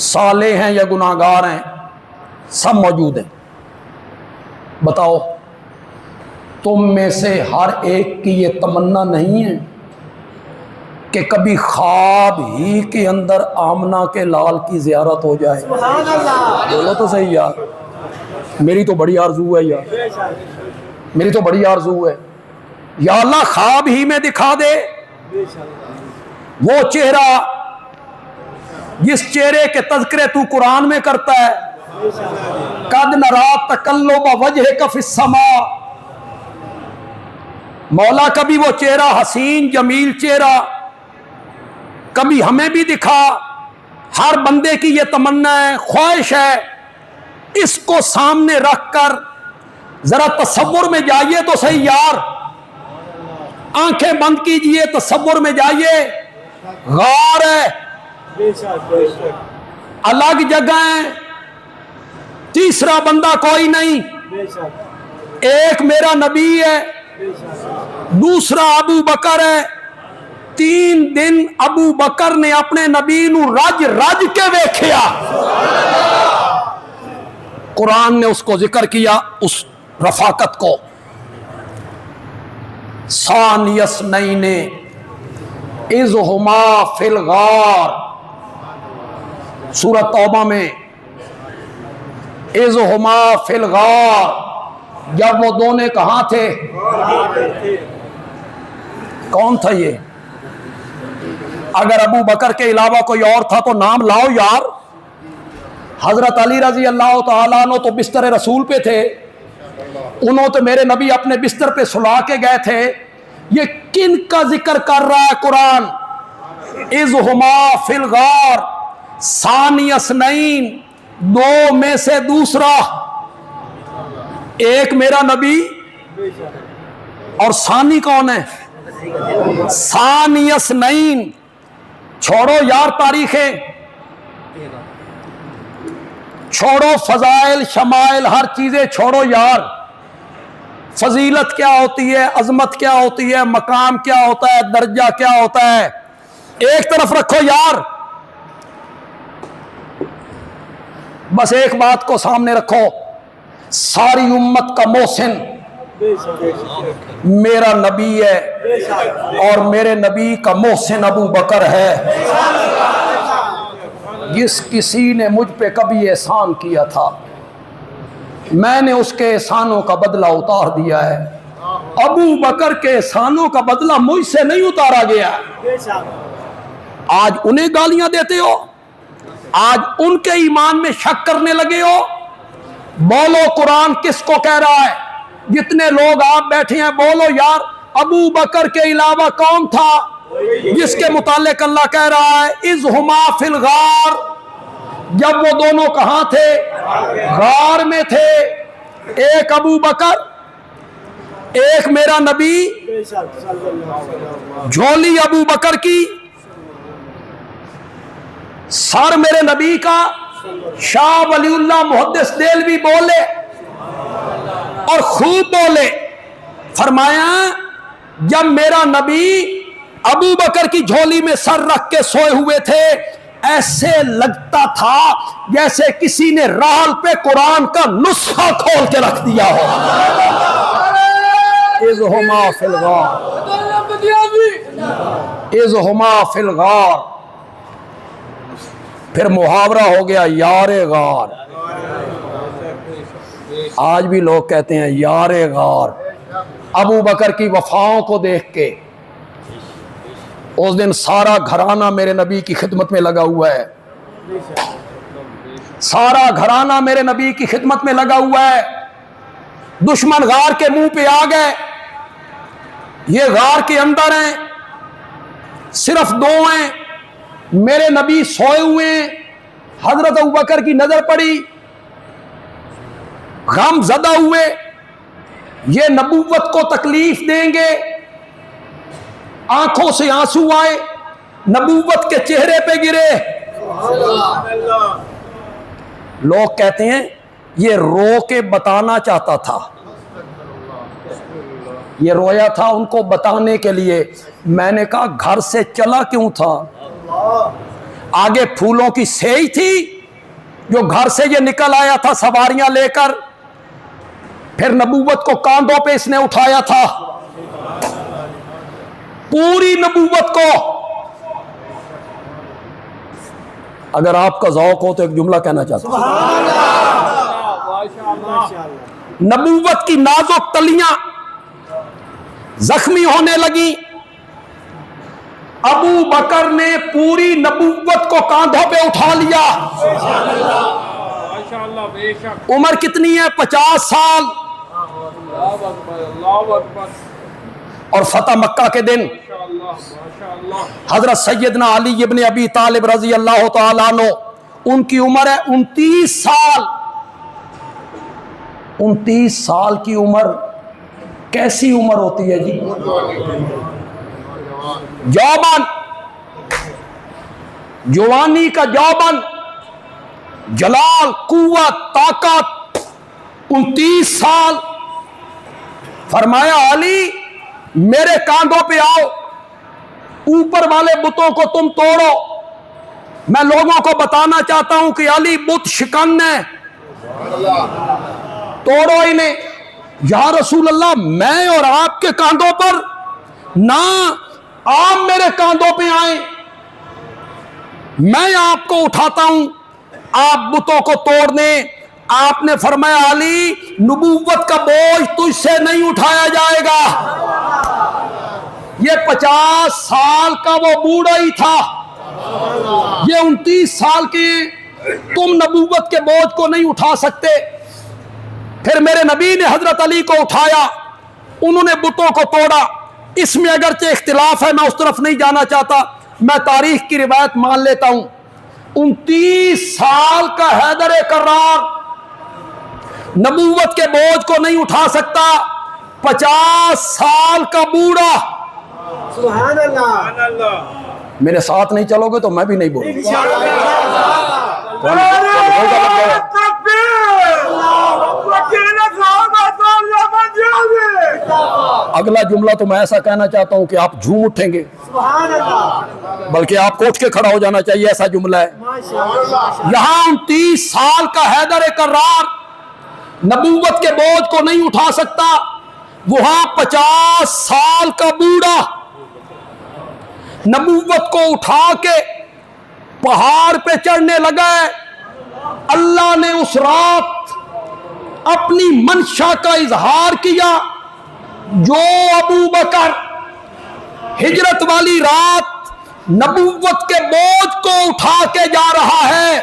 صالح ہیں یا گناہگار ہیں، سب موجود ہیں۔ بتاؤ تم میں سے ہر ایک کی یہ تمنا نہیں ہے کہ کبھی خواب ہی کے اندر آمنہ کے لال کی زیارت ہو جائے؟ سبحان اللہ۔ بولو تو صحیح یار، میری تو بڑی آرزو ہے یار، میری تو بڑی آرزو ہے، یا اللہ خواب ہی میں دکھا دے وہ چہرہ جس چہرے کے تذکرے تو قرآن میں کرتا ہے، قد نرا تقلب وجہک فی السماء۔ مولا کبھی وہ چہرہ حسین جمیل چہرہ کبھی ہمیں بھی دکھا۔ ہر بندے کی یہ تمنا ہے، خواہش ہے، اس کو سامنے رکھ کر ذرا تصور میں جائیے تو صحیح یار، آنکھیں بند کیجئے، تصور میں جائیے، غار ہے، الگ جگہ ہے، تیسرا بندہ کوئی نہیں، ایک میرا نبی ہے، دوسرا ابو بکر ہے۔ 3 دن ابو بکر نے اپنے نبی نو رج رج کے ویکھیا۔ قرآن نے اس کو ذکر کیا، اس رفاقت کو، ثانی اثنین اذ ہما فی الغار، سورۃ توبہ میں، اذ ہما فی الغار، جب وہ دونوں کہاں تھے؟ کون تھا یہ؟ اگر ابو بکر کے علاوہ کوئی اور تھا تو نام لاؤ یار۔ حضرت علی رضی اللہ تعالیٰ عنہ تو بستر رسول پہ تھے، انہوں تو میرے نبی اپنے بستر پہ سلا کے گئے تھے۔ یہ کن کا ذکر کر رہا ہے قرآن؟ اذ ہما فی الغار، ثانی اثنین، 2 میں سے دوسرا، ایک میرا نبی اور ثانی کون ہے؟ ثانی اثنین۔ چھوڑو یار تاریخیں، چھوڑو فضائل شمائل، ہر چیزیں چھوڑو یار۔ فضیلت کیا ہوتی ہے، عظمت کیا ہوتی ہے، مقام کیا ہوتا ہے، درجہ کیا ہوتا ہے، ایک طرف رکھو یار۔ بس ایک بات کو سامنے رکھو، ساری امت کا محسن میرا نبی ہے، اور میرے نبی کا محسن ابو بکر ہے۔ جس کسی نے مجھ پہ کبھی احسان کیا تھا، میں نے اس کے احسانوں کا بدلہ اتار دیا ہے۔ ابو بکر کے احسانوں کا بدلہ مجھ سے نہیں اتارا گیا۔ آج انہیں گالیاں دیتے ہو، آج ان کے ایمان میں شک کرنے لگے ہو۔ بولو قرآن کس کو کہہ رہا ہے؟ جتنے لوگ آپ بیٹھے ہیں بولو یار، ابو بکر کے علاوہ کون تھا جس کے متعلق اللہ کہہ رہا ہے اذ ہما فی الغار؟ جب وہ دونوں کہاں تھے؟ غار میں تھے۔ ایک ابو بکر، ایک میرا نبی، جھولی ابو بکر کی، سر میرے نبی کا۔ شاہ ولی اللہ محدث دہلوی بولے اور خوب بولے، فرمایا جب میرا نبی ابو بکر کی جھولی میں سر رکھ کے سوئے ہوئے تھے، ایسے لگتا تھا جیسے کسی نے رحل پہ قرآن کا نسخہ کھول کے رکھ دیا ہو۔ اذ ہما فی الغار، اذ ہما فی الغار۔ پھر محاورہ ہو گیا یار غار۔ آج بھی لوگ کہتے ہیں یار غار۔ ابو بکر کی وفاؤں کو دیکھ کے اس دن سارا گھرانہ میرے نبی کی خدمت میں لگا ہوا ہے، سارا گھرانہ میرے نبی کی خدمت میں لگا ہوا ہے۔ دشمن غار کے منہ پہ آ گئے، یہ غار کے اندر ہیں، صرف 2 ہیں، میرے نبی سوئے ہوئے ہیں۔ حضرت ابوبکر کی نظر پڑی، غم زدہ ہوئے، یہ نبوت کو تکلیف دیں گے۔ آنکھوں سے آنسو آئے، نبوت کے چہرے پہ گرے۔ لوگ کہتے ہیں یہ رو کے بتانا چاہتا تھا، یہ رویا تھا ان کو بتانے کے لیے۔ میں نے کہا گھر سے چلا کیوں تھا؟ آگے پھولوں کی سیئی تھی جو گھر سے یہ نکل آیا تھا سواریاں لے کر، پھر نبوت کو کاندھوں پہ اس نے اٹھایا تھا، پوری نبوت کو۔ اگر آپ کا ذوق ہو تو ایک جملہ کہنا چاہتا ہوں، نبوت کی نازک تلیاں زخمی ہونے لگی، ابو بکر نے پوری نبوت کو کاندھوں پہ اٹھا لیا۔ عمر کتنی ہے؟ 50 سال۔ اور فتح مکہ کے دن حضرت سیدنا علی ابن ابی طالب رضی اللہ تعالیٰ عنہ، ان کی عمر ہے 29 سال۔ 29 سال کی عمر کیسی عمر ہوتی ہے جی؟ جوبن، جوانی کا جوبن، جلال، قوت، طاقت۔ 29 سال۔ فرمایا علی میرے کاندھوں پہ آؤ، اوپر والے بتوں کو تم توڑو۔ میں لوگوں کو بتانا چاہتا ہوں کہ علی بت شکن ہے، توڑو انہیں۔ یا رسول اللہ میں اور آپ کے کاندھوں پر نہ، آپ میرے کاندھوں پہ آئیں، میں آپ کو اٹھاتا ہوں، آپ بتوں کو توڑ دیں۔ آپ نے فرمایا علی نبوت کا بوجھ تجھ سے نہیں اٹھایا جائے گا۔ یہ 50 سال کا وہ بوڑھا ہی تھا، یہ 29 سال کے، تم نبوت کے بوجھ کو نہیں اٹھا سکتے۔ پھر میرے نبی نے حضرت علی کو اٹھایا، انہوں نے بتوں کو توڑا۔ اس میں اگرچہ اختلاف ہے، میں اس طرف نہیں جانا چاہتا، میں تاریخ کی روایت مان لیتا ہوں۔ 29 سال کا حیدر کرار نبوت کے بوجھ کو نہیں اٹھا سکتا، 50 سال کا بوڑھا۔ سبحان اللہ۔ میرے ساتھ نہیں چلو گے تو میں بھی نہیں بولوں گا۔ اگلا جملہ تو میں ایسا کہنا چاہتا ہوں کہ آپ جھوم اٹھیں گے، بلکہ آپ کو اٹھ کے کھڑا ہو جانا چاہیے، ایسا جملہ ہے۔ یہاں 29 سال کا حیدر کرار نبوت کے بوجھ کو نہیں اٹھا سکتا، وہاں 50 سال کا بوڑھا نبوت کو اٹھا کے پہاڑ پہ چڑھنے لگا ہے۔ اللہ نے اس رات اپنی منشا کا اظہار کیا، جو ابو بکر ہجرت والی رات نبوت کے بوجھ کو اٹھا کے جا رہا ہے،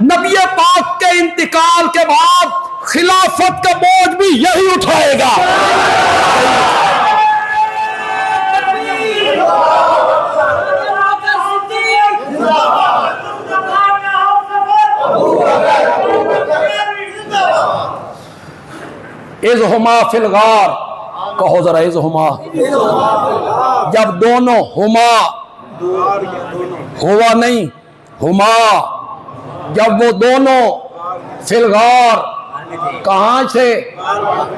نبی پاک کے انتقال کے بعد خلافت کا بوجھ بھی یہی اٹھائے گا۔ اذہما فی الغار، کہو ذرا اذہما، جب دونوں، ہما ہوا نہیں، ہما، جب وہ دونوں فی الغار، کہاں سے؟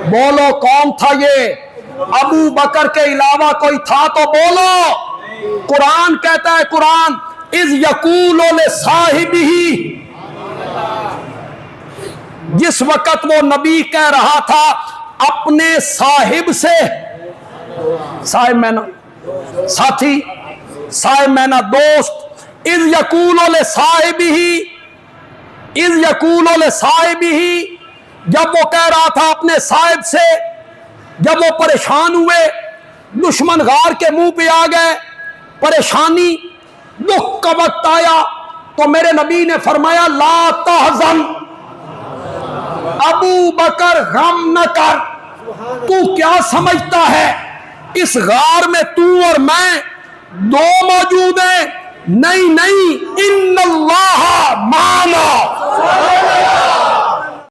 بولو کون تھا یہ؟ ابو بکر کے علاوہ کوئی تھا تو بولو۔ قرآن کہتا ہے، قرآن اذ یقول لصاحبہ، جس وقت وہ نبی کہہ رہا تھا اپنے صاحب سے، صاحب مینا ساتھی، صاحب مینا دوست، اذ یقول لصاحبہ، اذ یقول لصاحبہ، جب وہ کہہ رہا تھا اپنے صاحب سے، جب وہ پریشان ہوئے، دشمن غار کے منہ پہ آ گئے، پریشانی، دکھ کا وقت آیا، تو میرے نبی نے فرمایا لا تحزن، ابو بکر غم نہ کر، تو کیا سمجھتا ہے اس غار میں تو اور میں دو موجود ہیں؟ نہیں نہیں، ان اللہ معنا۔